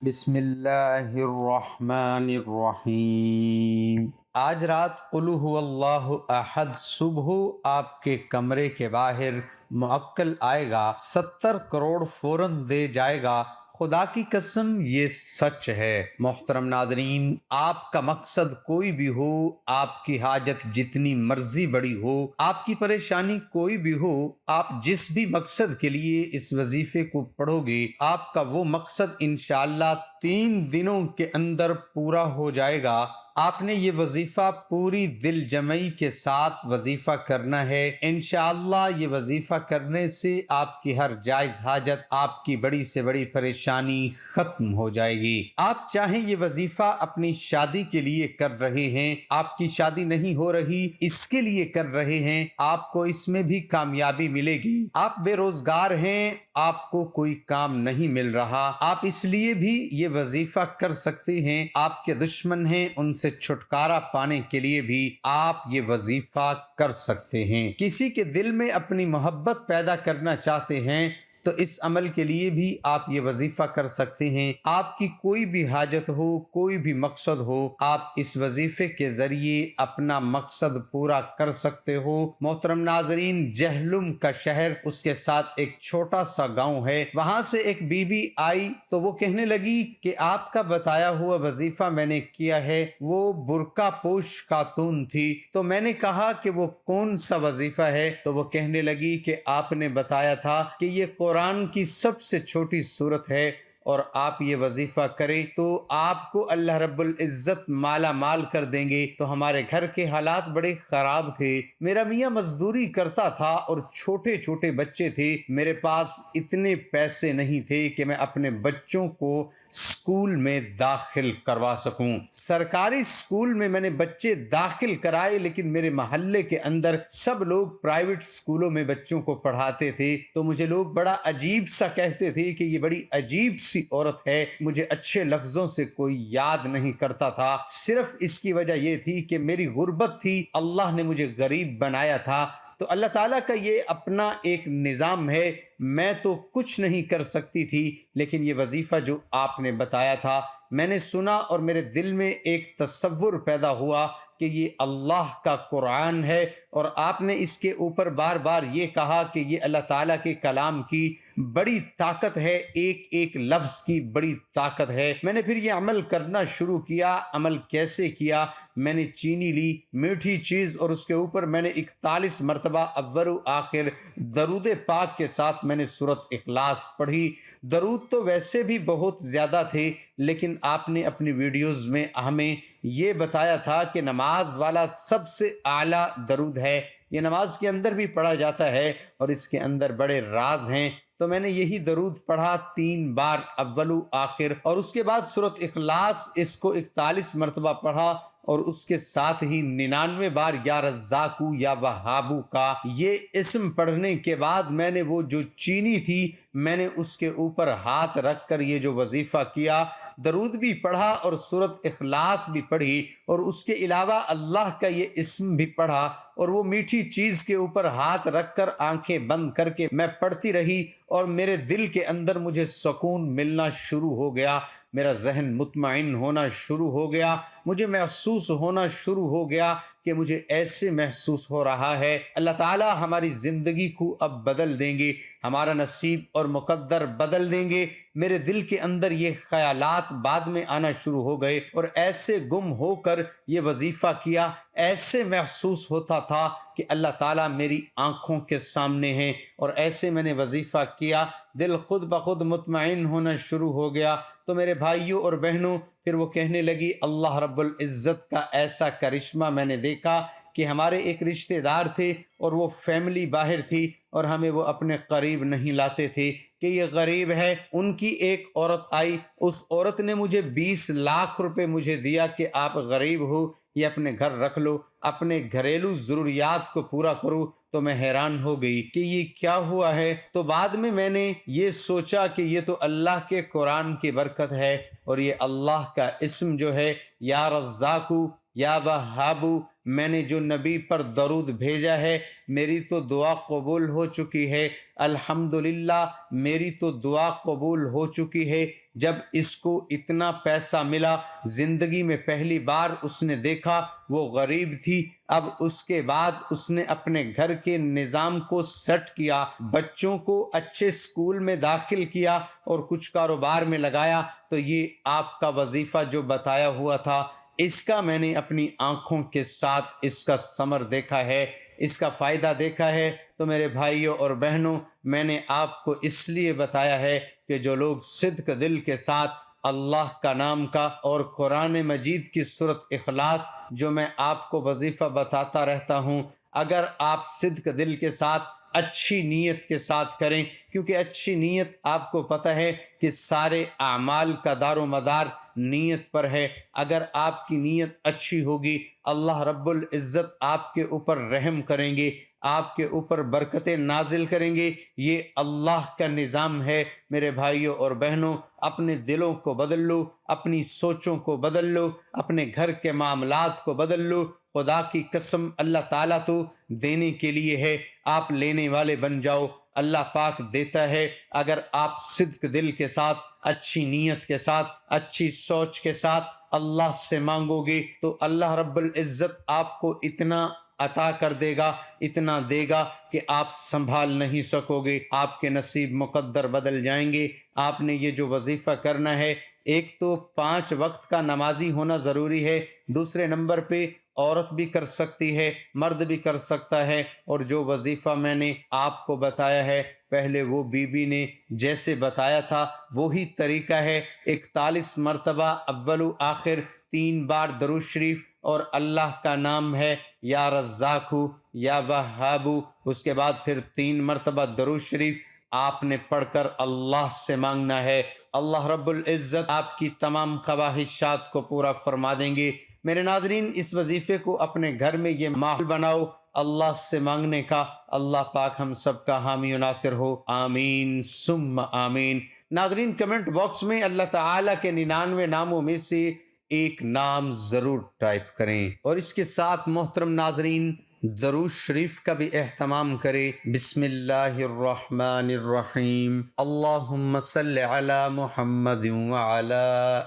بسم اللہ الرحمن الرحیم۔ آج رات قل هو اللہ احد صبح آپ کے کمرے کے باہر معقل آئے گا، 70 کروڑ فوراً دے جائے گا۔ خدا کی قسم یہ سچ ہے۔ محترم ناظرین، آپ کا مقصد کوئی بھی ہو، آپ کی حاجت جتنی مرضی بڑی ہو، آپ کی پریشانی کوئی بھی ہو، آپ جس بھی مقصد کے لیے اس وظیفے کو پڑھو گے، آپ کا وہ مقصد انشاءاللہ 3 دنوں کے اندر پورا ہو جائے گا۔ آپ نے یہ وظیفہ پوری دل جمعی کے ساتھ وظیفہ کرنا ہے۔ انشاءاللہ یہ وظیفہ کرنے سے آپ کی ہر جائز حاجت، آپ کی بڑی سے بڑی پریشانی ختم ہو جائے گی۔ آپ چاہیں یہ وظیفہ اپنی شادی کے لیے کر رہے ہیں، آپ کی شادی نہیں ہو رہی اس کے لیے کر رہے ہیں، آپ کو اس میں بھی کامیابی ملے گی۔ آپ بے روزگار ہیں، آپ کو کوئی کام نہیں مل رہا، آپ اس لیے بھی یہ وظیفہ کر سکتے ہیں۔ آپ کے دشمن ہیں، ان سے چھٹکارا پانے کے لیے بھی آپ یہ وظیفہ کر سکتے ہیں۔ کسی کے دل میں اپنی محبت پیدا کرنا چاہتے ہیں تو اس عمل کے لیے بھی آپ یہ وظیفہ کر سکتے ہیں۔ آپ کی کوئی بھی حاجت ہو، کوئی بھی مقصد ہو، آپ اس وظیفے کے ذریعے اپنا مقصد پورا کر سکتے ہو۔ محترم ناظرین، جہلم کا شہر، اس کے ساتھ ایک چھوٹا سا گاؤں ہے، وہاں سے ایک بی بی آئی تو وہ کہنے لگی کہ آپ کا بتایا ہوا وظیفہ میں نے کیا ہے۔ وہ برقع پوش خاتون تھی، تو میں نے کہا کہ وہ کون سا وظیفہ ہے؟ تو وہ کہنے لگی کہ آپ نے بتایا تھا کہ یہ قرآن کی سب سے چھوٹی سورت ہے، اور آپ یہ وظیفہ کریں تو آپ کو اللہ رب العزت مالا مال کر دیں گے۔ تو ہمارے گھر کے حالات بڑے خراب تھے، میرا میاں مزدوری کرتا تھا اور چھوٹے چھوٹے بچے تھے، میرے پاس اتنے پیسے نہیں تھے کہ میں اپنے بچوں کو اسکول میں داخل کروا سکوں۔ سرکاری اسکول میں نے بچے داخل کرائے، لیکن میرے محلے کے اندر سب لوگ پرائیویٹ اسکولوں میں بچوں کو پڑھاتے تھے، تو مجھے لوگ بڑا عجیب سا کہتے تھے کہ یہ بڑی عجیب سی عورت ہے۔ مجھے اچھے لفظوں سے کوئی یاد نہیں کرتا تھا، صرف اس کی وجہ یہ تھی کہ میری غربت تھی، اللہ نے مجھے غریب بنایا تھا۔ تو اللہ تعالیٰ کا یہ اپنا ایک نظام ہے، میں تو کچھ نہیں کر سکتی تھی، لیکن یہ وظیفہ جو آپ نے بتایا تھا میں نے سنا، اور میرے دل میں ایک تصور پیدا ہوا کہ یہ اللہ کا قرآن ہے، اور آپ نے اس کے اوپر بار بار یہ کہا کہ یہ اللہ تعالیٰ کے کلام کی بڑی طاقت ہے، ایک ایک لفظ کی بڑی طاقت ہے۔ میں نے پھر یہ عمل کرنا شروع کیا۔ عمل کیسے کیا؟ میں نے چینی لی، میٹھی چیز، اور اس کے اوپر میں نے 41 مرتبہ اول و آخر درود پاک کے ساتھ میں نے سورۃ اخلاص پڑھی۔ درود تو ویسے بھی بہت زیادہ تھے، لیکن آپ نے اپنی ویڈیوز میں ہمیں یہ بتایا تھا کہ نماز والا سب سے اعلیٰ درود ہے، یہ نماز کے اندر بھی پڑھا جاتا ہے، اور اس کے اندر بڑے راز ہیں۔ تو میں نے یہی درود پڑھا 3 بار اول و آخر، اور اس کے بعد سورۃ اخلاص اس کو 41 مرتبہ پڑھا، اور اس کے ساتھ ہی 99 بار یا رزاقو یا وہابو کا یہ اسم پڑھنے کے بعد میں نے وہ جو چینی تھی میں نے اس کے اوپر ہاتھ رکھ کر یہ جو وظیفہ کیا، درود بھی پڑھا اور سورۃ اخلاص بھی پڑھی، اور اس کے علاوہ اللہ کا یہ اسم بھی پڑھا، اور وہ میٹھی چیز کے اوپر ہاتھ رکھ کر آنکھیں بند کر کے میں پڑھتی رہی، اور میرے دل کے اندر مجھے سکون ملنا شروع ہو گیا، میرا ذہن مطمئن ہونا شروع ہو گیا، مجھے محسوس ہونا شروع ہو گیا کہ مجھے ایسے محسوس ہو رہا ہے اللہ تعالیٰ ہماری زندگی کو اب بدل دیں گے، ہمارا نصیب اور مقدر بدل دیں گے۔ میرے دل کے اندر یہ خیالات بعد میں آنا شروع ہو گئے، اور ایسے گم ہو کر یہ وظیفہ کیا، ایسے محسوس ہوتا تھا کہ اللہ تعالیٰ میری آنکھوں کے سامنے ہیں، اور ایسے میں نے وظیفہ کیا، دل خود بخود مطمئن ہونا شروع ہو گیا۔ تو میرے بھائیوں اور بہنوں، پھر وہ کہنے لگی اللہ رب العزت کا ایسا کرشمہ میں نے دیکھا کہ ہمارے ایک رشتہ دار تھے، اور وہ فیملی باہر تھی، اور ہمیں وہ اپنے قریب نہیں لاتے تھے کہ یہ غریب ہے۔ ان کی ایک عورت آئی، اس عورت نے مجھے 20 لاکھ روپے مجھے دیا کہ آپ غریب ہو، یہ اپنے گھر رکھ لو، اپنے گھریلو ضروریات کو پورا کرو۔ تو میں حیران ہو گئی کہ یہ کیا ہوا ہے۔ تو بعد میں نے یہ سوچا کہ یہ تو اللہ کے قرآن کی برکت ہے، اور یہ اللہ کا اسم جو ہے یا رزاقو یا وہابو، میں نے جو نبی پر درود بھیجا ہے میری تو دعا قبول ہو چکی ہے، الحمدللہ میری تو دعا قبول ہو چکی ہے۔ جب اس کو اتنا پیسہ ملا، زندگی میں پہلی بار اس نے دیکھا، وہ غریب تھی، اب اس کے بعد اس نے اپنے گھر کے نظام کو سیٹ کیا، بچوں کو اچھے اسکول میں داخل کیا اور کچھ کاروبار میں لگایا۔ تو یہ آپ کا وظیفہ جو بتایا ہوا تھا، اس کا میں نے اپنی آنکھوں کے ساتھ اس کا ثمر دیکھا ہے، اس کا فائدہ دیکھا ہے۔ تو میرے بھائیوں اور بہنوں، میں نے آپ کو اس لیے بتایا ہے کہ جو لوگ صدق دل کے ساتھ اللہ کا نام کا اور قرآن مجید کی سورۃ اخلاص جو میں آپ کو وظیفہ بتاتا رہتا ہوں، اگر آپ صدق دل کے ساتھ اچھی نیت کے ساتھ کریں، کیونکہ اچھی نیت آپ کو پتہ ہے کہ سارے اعمال کا دار و مدار نیت پر ہے۔ اگر آپ کی نیت اچھی ہوگی، اللہ رب العزت آپ کے اوپر رحم کریں گے، آپ کے اوپر برکتیں نازل کریں گے۔ یہ اللہ کا نظام ہے۔ میرے بھائیوں اور بہنوں، اپنے دلوں کو بدل لو، اپنی سوچوں کو بدل لو، اپنے گھر کے معاملات کو بدل لو۔ خدا کی قسم، اللہ تعالیٰ تو دینے کے لیے ہے، آپ لینے والے بن جاؤ۔ اللہ پاک دیتا ہے، اگر آپ صدق دل کے ساتھ، اچھی نیت کے ساتھ، اچھی سوچ کے ساتھ اللہ سے مانگو گے تو اللہ رب العزت آپ کو اتنا عطا کر دے گا، اتنا دے گا کہ آپ سنبھال نہیں سکو گے۔ آپ کے نصیب مقدر بدل جائیں گے۔ آپ نے یہ جو وظیفہ کرنا ہے، ایک تو 5 وقت کا نمازی ہونا ضروری ہے، دوسرے نمبر پہ عورت بھی کر سکتی ہے، مرد بھی کر سکتا ہے، اور جو وظیفہ میں نے آپ کو بتایا ہے پہلے وہ بی بی نے جیسے بتایا تھا وہی طریقہ ہے۔ 41 مرتبہ اول و آخر 3 بار درود شریف، اور اللہ کا نام ہے یا رزاق یا وہاب، اس کے بعد پھر 3 مرتبہ درود شریف آپ نے پڑھ کر اللہ سے مانگنا ہے۔ اللہ رب العزت آپ کی تمام خواہشات کو پورا فرما دیں گے۔ میرے ناظرین، اس وظیفے کو اپنے گھر میں یہ ماحول بناؤ اللہ سے مانگنے کا۔ اللہ پاک ہم سب کا حامی و ناصر ہو، آمین ثم آمین۔ ناظرین، کمنٹ باکس میں اللہ تعالیٰ کے 99 ناموں میں سے ایک نام ضرور ٹائپ کریں، اور اس کے ساتھ محترم ناظرین درود شریف کا بھی اہتمام کریں۔ بسم اللہ الرحمن الرحیم، اللہم صل علی محمد وعلی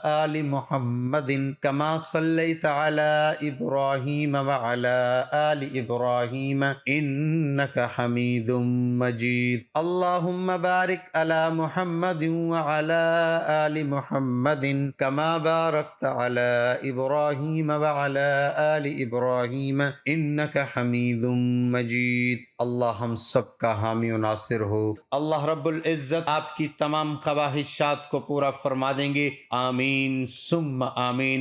آل محمد کما صلیت علی ابراہیم وعلی آل ابراہیم انک حمید مجید، اللہم بارک علی محمد وعلی آل محمد کما بارکت علی ابراہیم وعلی آل ابراہیم انک حمید مجید۔ اللہ ہم سب کا حامی و ناصر ہو۔ اللہ رب العزت آپ کی تمام خواہشات کو پورا فرما دیں گے، آمین ثم آمین۔